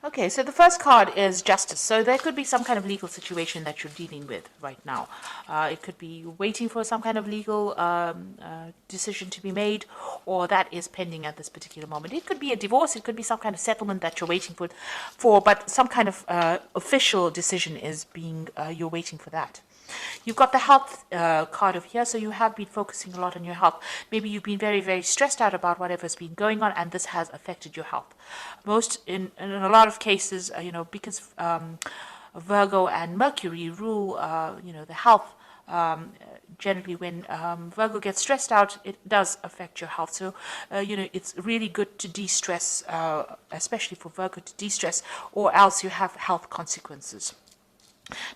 Okay, so the first card is justice. So there could be some kind of legal situation that you're dealing with right now. It could be waiting for some kind of legal decision to be made, or that is pending at this particular moment. It could be a divorce. It could be some kind of settlement that you're waiting for, but some kind of official decision is being, you're waiting for that. You've got the health card over here, so you have been focusing a lot on your health. Maybe you've been very, very stressed out about whatever's been going on, and this has affected your health. In a lot of cases, because Virgo and Mercury rule, the health. Generally, when Virgo gets stressed out, it does affect your health. So, it's really good to de-stress, especially for Virgo to de-stress, or else you have health consequences.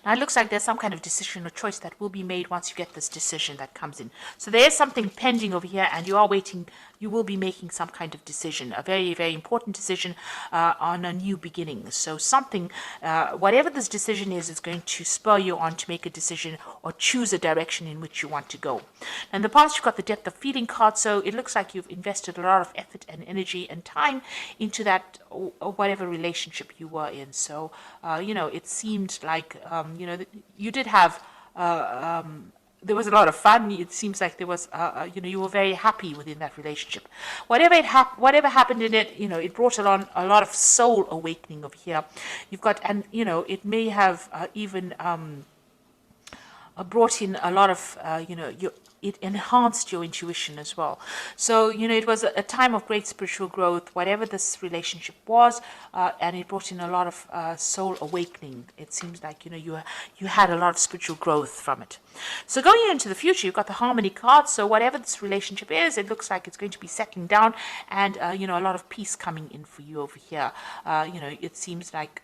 Now, it looks like there's some kind of decision or choice that will be made once you get this decision that comes in. So there is something pending over here, and you are waiting. You will be making some kind of decision, a very, very important decision on a new beginning. So something, whatever this decision is going to spur you on to make a decision or choose a direction in which you want to go. In the past, you've got the depth of feeling card, so it looks like you've invested a lot of effort and energy and time into that, or whatever relationship you were in. So, it seemed like, you did have, there was a lot of fun. It seems like there was, you were very happy within that relationship. Whatever happened in it, it brought along a lot of soul awakening over here. You've got, and it may have even brought in a lot of, it enhanced your intuition as well. So, it was a time of great spiritual growth, whatever this relationship was, and it brought in a lot of soul awakening. It seems like, you had a lot of spiritual growth from it. So going into the future, you've got the harmony card. So whatever this relationship is, it looks like it's going to be settling down, and, a lot of peace coming in for you over here. It seems like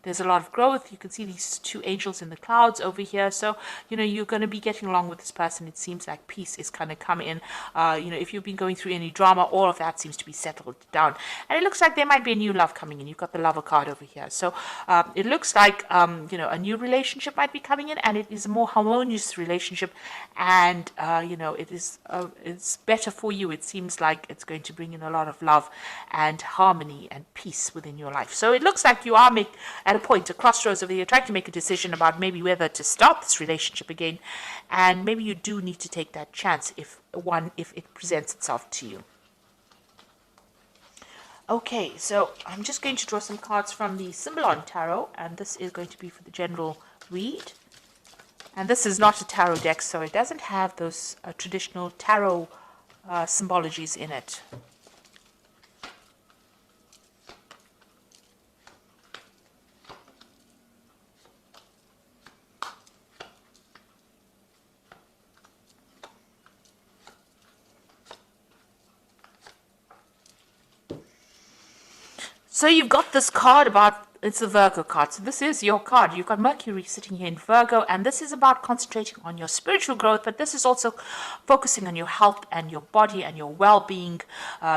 there's a lot of growth. You can see these two angels in the clouds over here. So, you're going to be getting along with this person. It seems like peace is going to come in. If you've been going through any drama, all of that seems to be settled down. And it looks like there might be a new love coming in. You've got the lover card over here. So it looks like, a new relationship might be coming in, and it is a more harmonious relationship. And, it's better for you. It seems like it's going to bring in a lot of love and harmony and peace within your life. So it looks like you are at a point, a crossroads over here, trying to make a decision about maybe whether to start this relationship again, and maybe you do need to take that chance if it presents itself to you. Okay, so I'm just going to draw some cards from the Symbolon Tarot, and this is going to be for the general read. And this is not a tarot deck, so it doesn't have those traditional tarot symbologies in it. So you've got this card about, it's a Virgo card. So this is your card. You've got Mercury sitting here in Virgo, and this is about concentrating on your spiritual growth, but this is also focusing on your health and your body and your well-being.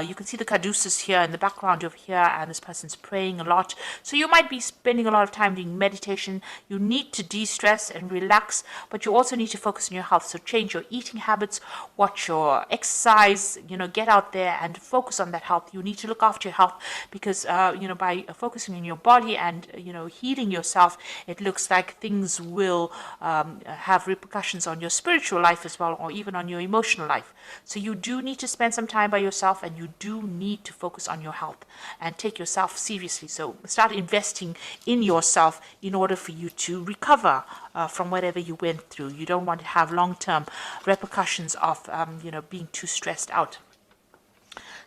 You can see the caduceus here in the background over here, and this person's praying a lot. So you might be spending a lot of time doing meditation. You need to de-stress and relax, but you also need to focus on your health. So change your eating habits, watch your exercise, get out there and focus on that health. You need to look after your health because, by focusing on your body and healing yourself, it looks like things will have repercussions on your spiritual life as well, or even on your emotional life. So you do need to spend some time by yourself, and you do need to focus on your health and take yourself seriously. So start investing in yourself in order for you to recover from whatever you went through. You don't want to have long-term repercussions of being too stressed out.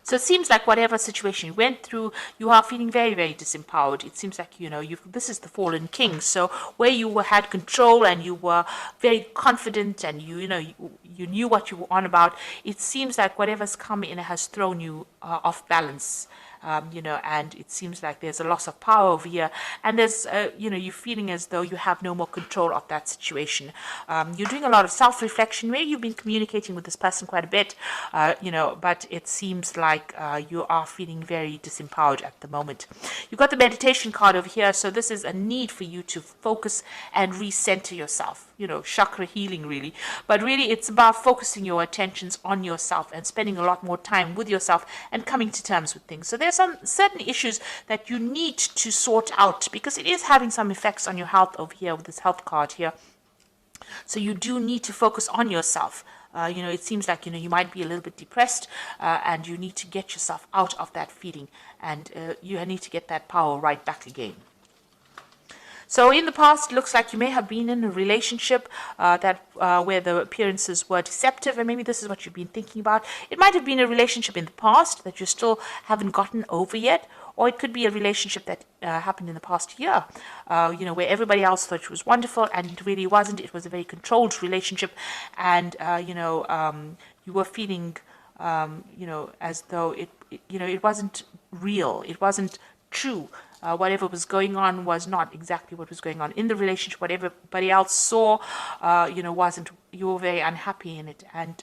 So it seems like whatever situation you went through, you are feeling very, very disempowered. It seems like, this is the fallen king. So where you had control and you were very confident and you knew what you were on about, it seems like whatever's come in has thrown you off balance. And it seems like there's a loss of power over here, and there's, you're feeling as though you have no more control of that situation. You're doing a lot of self-reflection. Maybe you've been communicating with this person quite a bit, but it seems like you are feeling very disempowered at the moment. You've got the meditation card over here, so this is a need for you to focus and recenter yourself. chakra healing really, but really it's about focusing your attentions on yourself and spending a lot more time with yourself and coming to terms with things. So there's some certain issues that you need to sort out because it is having some effects on your health over here with this health card here. So you do need to focus on yourself. It seems like, you might be a little bit depressed and you need to get yourself out of that feeling, and you need to get that power right back again. So in the past, it looks like you may have been in a relationship where the appearances were deceptive, and maybe this is what you've been thinking about. It might have been a relationship in the past that you still haven't gotten over yet, or it could be a relationship that happened in the past year, where everybody else thought it was wonderful and it really wasn't. It was a very controlled relationship, and you were feeling, as though it wasn't real, it wasn't true. Whatever was going on was not exactly what was going on in the relationship. What everybody else saw, wasn't. You were very unhappy in it, and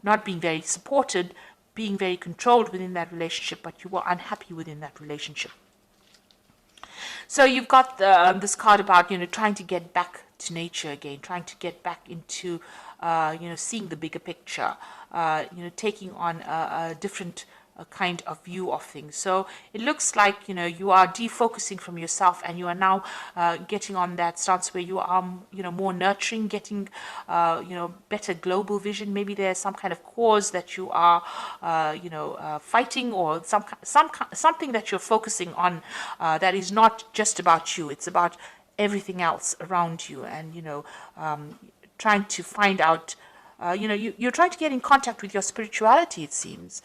not being very supported, being very controlled within that relationship, but you were unhappy within that relationship. So you've got this card about trying to get back to nature again, trying to get back into seeing the bigger picture, taking on a different kind of view of things. So it looks like you are defocusing from yourself, and you are now getting on that stance where you are more nurturing, getting better global vision. Maybe there's some kind of cause that you are fighting, or something that you're focusing on that is not just about you. It's about everything else around you, and trying to find out. You're trying to get in contact with your spirituality, it seems,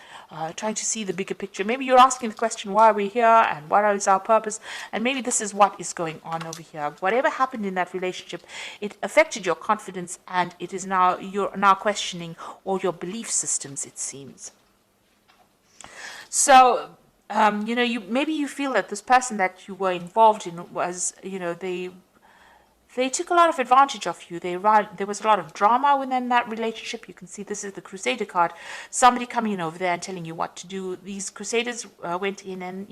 trying to see the bigger picture. Maybe you're asking the question, why are we here, and what is our purpose? And maybe this is what is going on over here. Whatever happened in that relationship, it affected your confidence, and it is now, you're now questioning all your belief systems, it seems. So, maybe you feel that this person that you were involved in was, they took a lot of advantage of you. There was a lot of drama within that relationship. You can see this is the Crusader card. Somebody coming in over there and telling you what to do. These Crusaders went in and,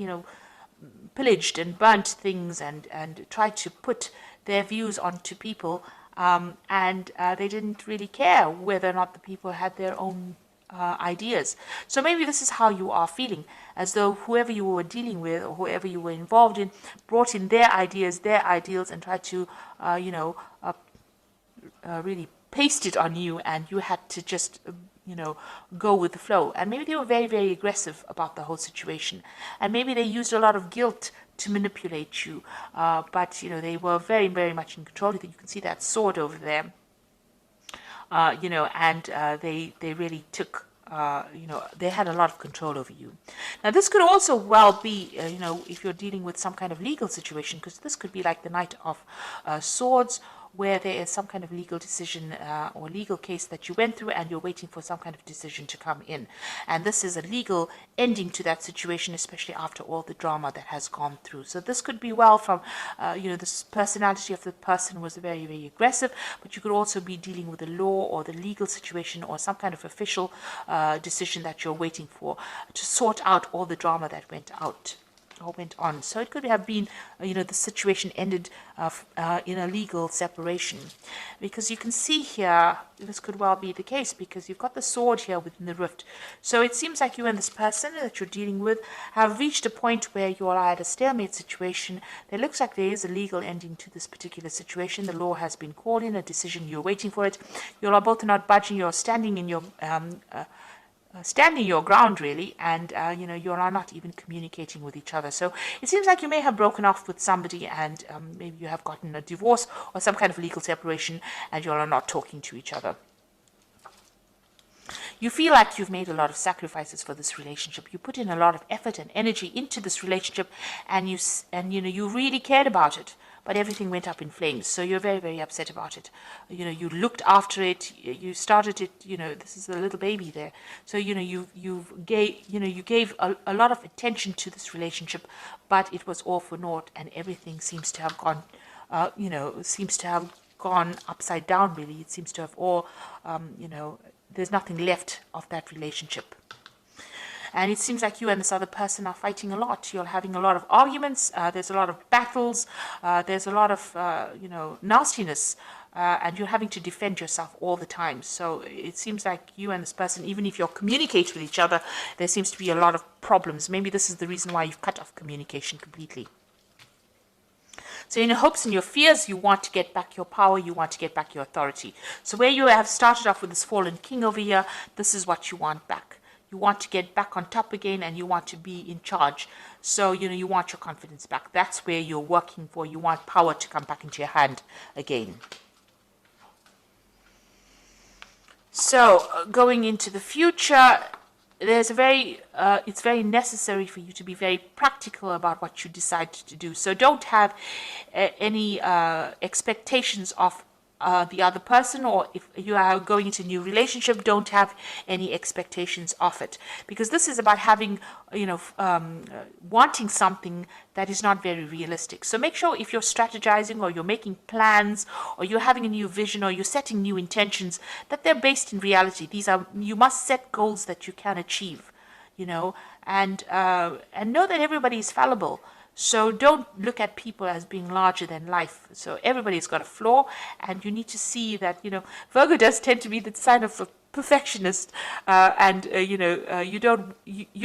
pillaged and burnt things and tried to put their views onto people. And they didn't really care whether or not the people had their own ideas. So maybe this is how you are feeling, as though whoever you were dealing with or whoever you were involved in brought in their ideas, their ideals, and tried to, really paste it on you, and you had to just, go with the flow. And maybe they were very, very aggressive about the whole situation, and maybe they used a lot of guilt to manipulate you, but they were very, very much in control. You can see that sword over there. And they really took, they had a lot of control over you. Now, this could also well be, if you're dealing with some kind of legal situation, because this could be like the Knight of Swords, where there is some kind of legal decision or legal case that you went through, and you're waiting for some kind of decision to come in. And this is a legal ending to that situation, especially after all the drama that has gone through. So this could be well from, this personality of the person was very, very aggressive, but you could also be dealing with the law or the legal situation or some kind of official decision that you're waiting for to sort out all the drama that went on. So it could have been, the situation ended in a legal separation, because you can see here, this could well be the case, because you've got the sword here within the rift. So it seems like you and this person that you're dealing with have reached a point where you are at a stalemate situation. There looks like there is a legal ending to this particular situation. The law has been called in, a decision, you're waiting for it. You are both not budging, you're standing in your standing your ground, really, and you are not even communicating with each other. So it seems like you may have broken off with somebody, and maybe you have gotten a divorce or some kind of legal separation, and you are not talking to each other. You feel like you've made a lot of sacrifices for this relationship. You put in a lot of effort and energy into this relationship, and you really cared about it. But everything went up in flames, so you're very, very upset about it. You looked after it, you started it. This is a little baby there. So you gave a lot of attention to this relationship, but it was all for naught, and everything seems to have gone, upside down. Really, it seems to have all, there's nothing left of that relationship. And it seems like you and this other person are fighting a lot. You're having a lot of arguments. There's a lot of battles. There's a lot of, nastiness and you're having to defend yourself all the time. So it seems like you and this person, even if you're communicating with each other, there seems to be a lot of problems. Maybe this is the reason why you've cut off communication completely. So in your hopes and your fears, you want to get back your power, you want to get back your authority. So where you have started off with this fallen king over here, this is what you want back. You want to get back on top again, and you want to be in charge. So, you want your confidence back. That's where you're working for. You want power to come back into your hand again. So going into the future, it's very necessary for you to be very practical about what you decide to do. So don't have any expectations of the other person, or if you are going into a new relationship, don't have any expectations of it, because this is about having, wanting something that is not very realistic. So make sure if you're strategizing, or you're making plans, or you're having a new vision, or you're setting new intentions, that they're based in reality. You must set goals that you can achieve, and know that everybody is fallible. So don't look at people as being larger than life. So everybody's got a flaw, and you need to see that, Virgo does tend to be the sign of a perfectionist, and you're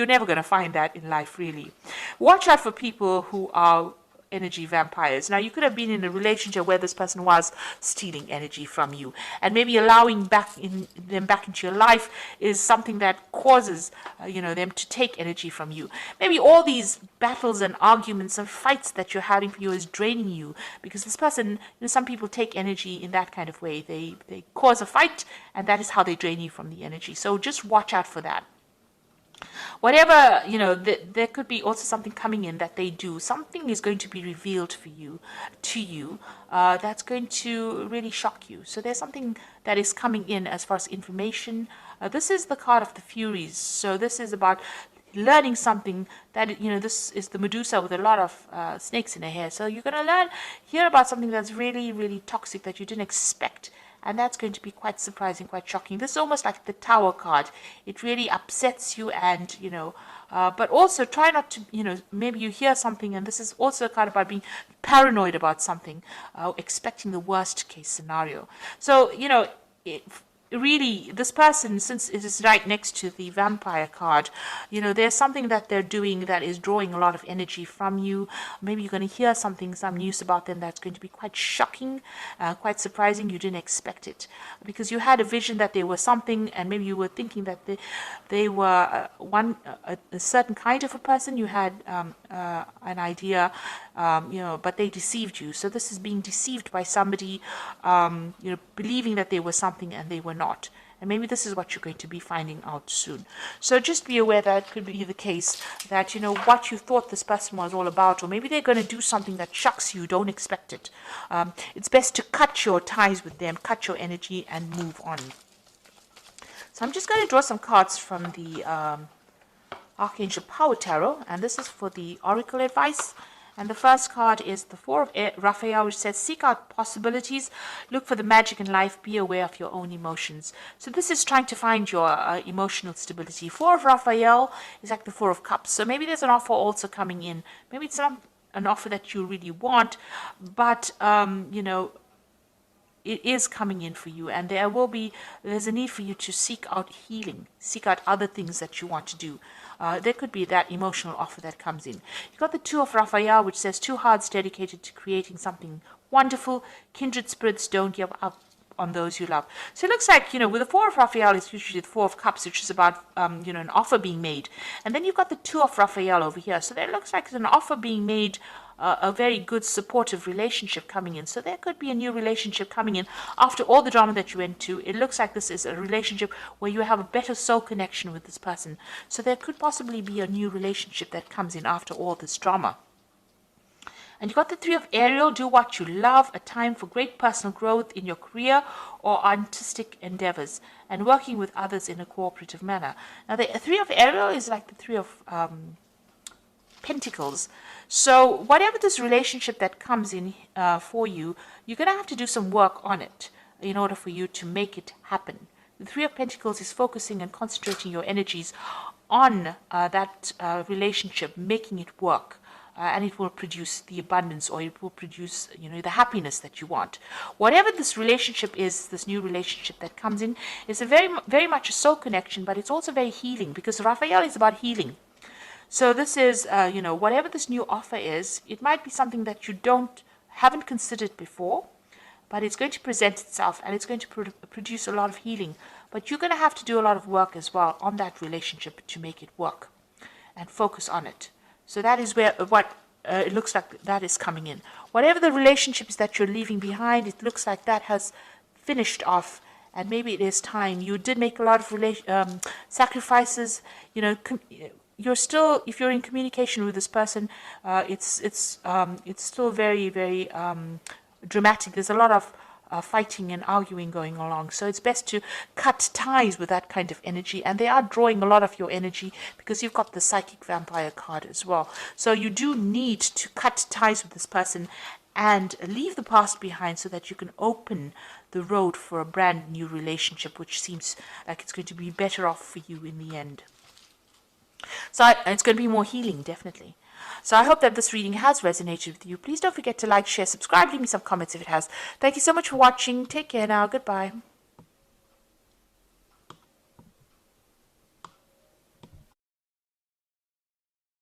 never going to find that in life, really. Watch out for people who are energy vampires. Now, you could have been in a relationship where this person was stealing energy from you, and maybe allowing them back into your life is something that causes them to take energy from you. Maybe all these battles and arguments and fights that you're having for you is draining you, because this person, some people take energy in that kind of way. They cause a fight, and that is how they drain you from the energy. So just watch out for that. Whatever, there could be also something coming in that they do. Something is going to be revealed to you, that's going to really shock you. So there's something that is coming in as far as information. This is the card of the Furies. So this is about learning something that, this is the Medusa with a lot of snakes in her hair. So you're going to hear about something that's really, really toxic that you didn't expect. And that's going to be quite surprising, quite shocking. This is almost like the Tower card. It really upsets you, and, but also try not to, maybe you hear something, and this is also a card about being paranoid about something, expecting the worst case scenario. So, really, this person, since it is right next to the vampire card, there's something that they're doing that is drawing a lot of energy from you. Maybe you're going to hear some news about them that's going to be quite shocking, quite surprising. You didn't expect it, because you had a vision that they were something, and maybe you were thinking that they were a certain kind of a person. You had an idea, but they deceived you. So this is being deceived by somebody, believing that they were something and they were not. And maybe this is what you're going to be finding out soon. So just be aware that it could be the case that, what you thought this person was all about, or maybe they're going to do something that shocks you, don't expect it. It's best to cut your ties with them, cut your energy, and move on. So I'm just going to draw some cards from the Archangel Power Tarot, and this is for the Oracle advice. And the first card is the Four of Raphael, which says, seek out possibilities, look for the magic in life, be aware of your own emotions. So this is trying to find your emotional stability. Four of Raphael is like the Four of Cups. So maybe there's an offer also coming in. Maybe it's not an offer that you really want, but, it is coming in for you, and there's a need for you to seek out healing, seek out other things that you want to do. There could be that emotional offer that comes in. You've got the Two of Raphael, which says, two hearts dedicated to creating something wonderful. Kindred spirits, don't give up on those you love. So it looks like, with the Four of Raphael, it's usually the Four of Cups, which is about, an offer being made. And then you've got the Two of Raphael over here. So there looks like it's an offer being made, a very good supportive relationship coming in. So there could be a new relationship coming in after all the drama that you went to. It looks like this is a relationship where you have a better soul connection with this person. So there could possibly be a new relationship that comes in after all this drama. And you got the Three of Ariel, do what you love, a time for great personal growth in your career or artistic endeavors, and working with others in a cooperative manner. Now the Three of Ariel is like the Three of Pentacles. So whatever this relationship that comes in for you, you're going to have to do some work on it in order for you to make it happen. The Three of Pentacles is focusing and concentrating your energies on that relationship, making it work. and it will produce the abundance, or it will produce, the happiness that you want. Whatever this relationship is, this new relationship that comes in, is a very much a soul connection, but it's also very healing, because Raphael is about healing. So this is, whatever this new offer is, it might be something that you haven't considered before, but it's going to present itself, and it's going to produce a lot of healing. But you're going to have to do a lot of work as well on that relationship to make it work, and focus on it. So that is what it looks like that is coming in. Whatever the relationships that you're leaving behind, it looks like that has finished off, and maybe it is time. You did make a lot of sacrifices. You're still, if you're in communication with this person, it's still very, very dramatic. There's a lot of fighting and arguing going along. So it's best to cut ties with that kind of energy. And they are drawing a lot of your energy, because you've got the psychic vampire card as well. So you do need to cut ties with this person and leave the past behind, so that you can open the road for a brand new relationship, which seems like it's going to be better off for you in the end. So it's going to be more healing, definitely. So I hope that this reading has resonated with you. Please don't forget to like, share, subscribe, leave me some comments if it has. Thank you so much for watching. Take care now. Goodbye.